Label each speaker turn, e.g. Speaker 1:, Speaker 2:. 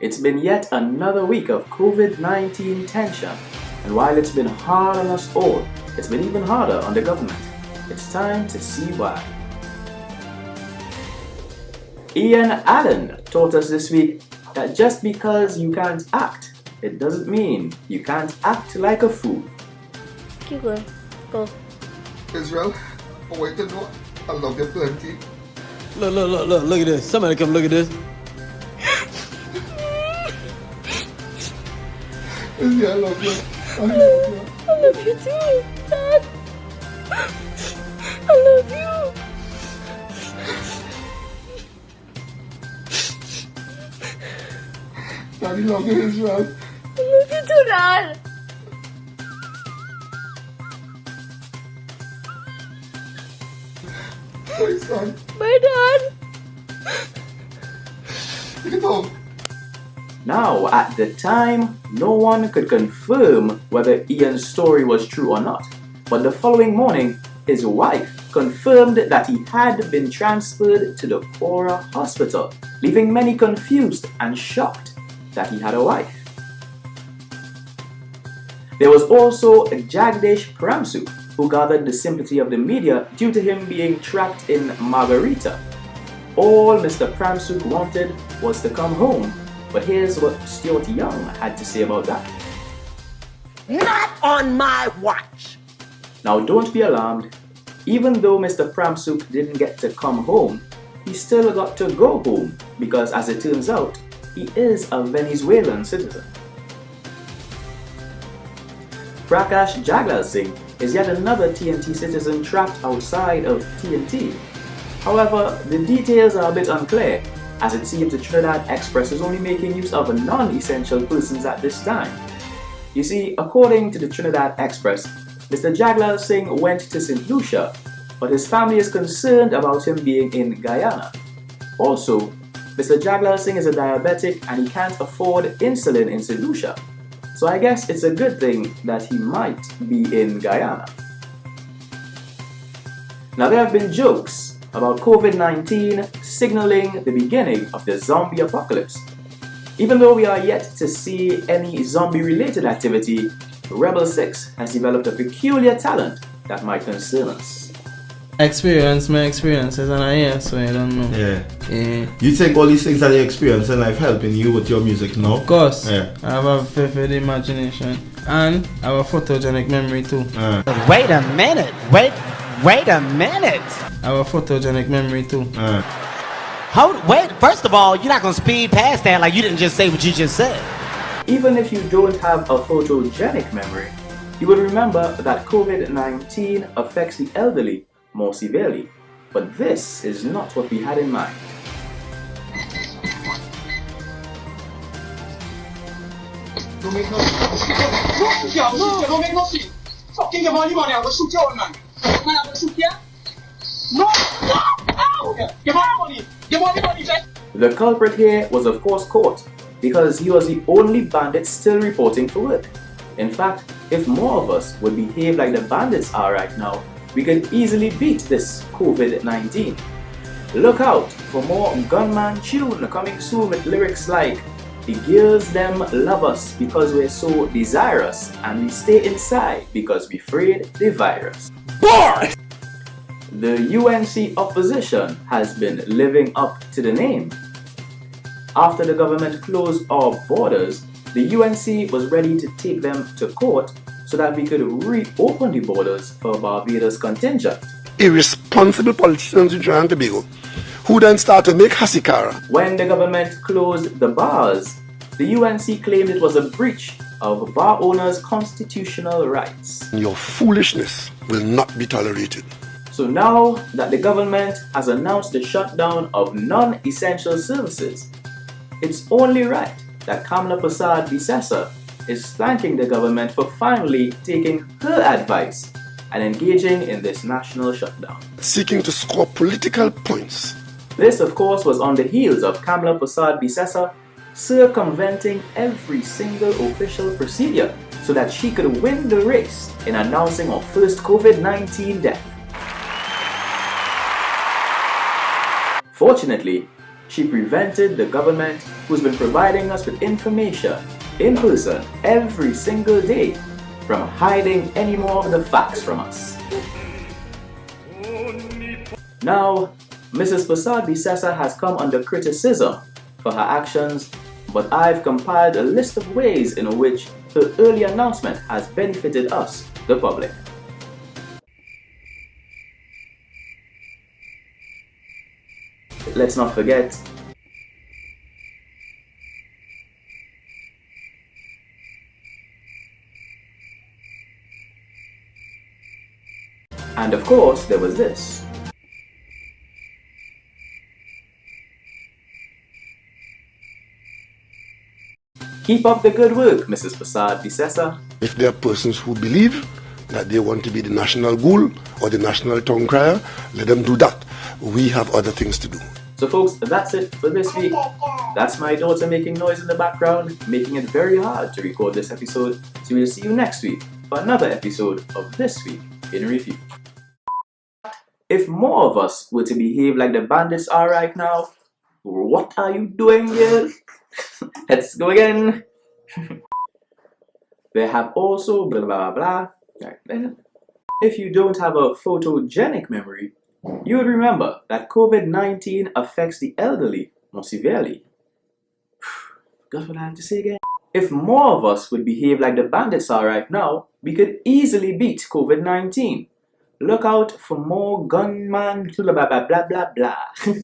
Speaker 1: It's been yet another week of COVID-19 tension, and while it's been hard on us all, it's been even harder on the government. It's time to see why. Ian Allen taught us this week that just because you can't act, it doesn't mean you can't act like a fool.
Speaker 2: Keep going. Go.
Speaker 3: Israel, I want you to know I love you plenty.
Speaker 4: Look at this. Somebody come look at this.
Speaker 3: Israel, I love you. I love you.
Speaker 2: I love you too, Dad. I love you.
Speaker 3: Daddy love you, Israel.
Speaker 2: I love you too, Dad.
Speaker 3: My son,
Speaker 2: Bye, Dad.
Speaker 3: get home.
Speaker 1: Now, at the time, no one could confirm whether Ian's story was true or not, but the following morning, his wife confirmed that he had been transferred to the Pora hospital, leaving many confused and shocked that he had a wife. There was also Jagdish Pramsu, who gathered the sympathy of the media due to him being trapped in Margarita. All Mr. Pramsuk wanted was to come home, but here's what Stuart Young had to say about that.
Speaker 5: Not on my watch!
Speaker 1: Now don't be alarmed. Even though Mr. Pramsuk didn't get to come home, he still got to go home because, as it turns out, he is a Venezuelan citizen. Prakash Jagla Singh is yet another TNT citizen trapped outside of TNT. However, the details are a bit unclear, as it seems the Trinidad Express is only making use of non-essential persons at this time. You see, according to the Trinidad Express, Mr. Jagla Singh went to St. Lucia, but his family is concerned about him being in Guyana. Also, Mr. Jagla Singh is a diabetic and he can't afford insulin in St. Lucia. So I guess it's a good thing that he might be in Guyana. Now there have been jokes about COVID-19 signaling the beginning of the zombie apocalypse. Even though we are yet to see any zombie-related activity, Rebel 6 has developed a peculiar talent that might concern us.
Speaker 4: My experiences, and I hear, so I don't know.
Speaker 6: Yeah. You think all these things that you experience in life helping you with your music now?
Speaker 4: Of course.
Speaker 6: Yeah.
Speaker 4: I have a vivid imagination. And I have a photogenic memory too.
Speaker 5: Wait a minute. Wait a minute.
Speaker 4: I have a photogenic memory too.
Speaker 5: Wait, first of all, you're not going to speed past that like you didn't just say what you just said.
Speaker 1: Even if you don't have a photogenic memory, you will remember that COVID-19 affects the elderly more severely, but this is not what we had in mind.
Speaker 7: Don't make no scene. Don't make no scene. Fucking give money, I will shoot you, old man. Man, I will shoot you. No! Ow! Give money, Jack.
Speaker 1: The culprit here was of course caught because he was the only bandit still reporting for work. In fact, if more of us would behave like the bandits are right now, we could easily beat this COVID-19. Look out for more Gunman tune coming soon with lyrics like "The girls them love us because we're so desirous, and we stay inside because we afraid the virus."
Speaker 4: Boy!
Speaker 1: The UNC opposition has been living up to the name. After the government closed our borders, the UNC was ready to take them to court so that we could reopen the borders for Barbados contingent.
Speaker 3: Irresponsible politicians in Trinidad and Tobago who then start to make hasikara.
Speaker 1: When the government closed the bars, the UNC claimed it was a breach of bar owners' constitutional rights.
Speaker 3: Your foolishness will not be tolerated.
Speaker 1: So now that the government has announced the shutdown of non-essential services, it's only right that Kamla Prasad Bisesa is thanking the government for finally taking her advice and engaging in this national shutdown.
Speaker 3: Seeking to score political points.
Speaker 1: This, of course, was on the heels of Kamla Prasad Bisesa circumventing every single official procedure so that she could win the race in announcing her first COVID-19 death. Fortunately, She prevented the government, who's been providing us with information in person every single day, from hiding any more of the facts from us. Now, Mrs. Prasad Bisesa has come under criticism for her actions, but I've compiled a list of ways in which her early announcement has benefited us, the public. Let's not forget, and of course there was this. Keep up the good work, Mrs. Prasad Bisesa.
Speaker 3: If there are persons who believe that they want to be the national ghoul or the national tongue crier, let them do that. We have other things to do.
Speaker 1: So folks, that's it for this week. That's my daughter making noise in the background, making it very hard to record this episode. So we'll see you next week for another episode of This Week in Review. If more of us were to behave like the bandits are right now, what are you doing here? Let's go again. They have also blah blah blah blah. If you don't have a photogenic memory, you would remember that COVID-19 affects the elderly more severely. Forgot what I had to say again. If more of us would behave like the bandits are right now, we could easily beat COVID-19. Look out for more gunman blah blah blah blah blah.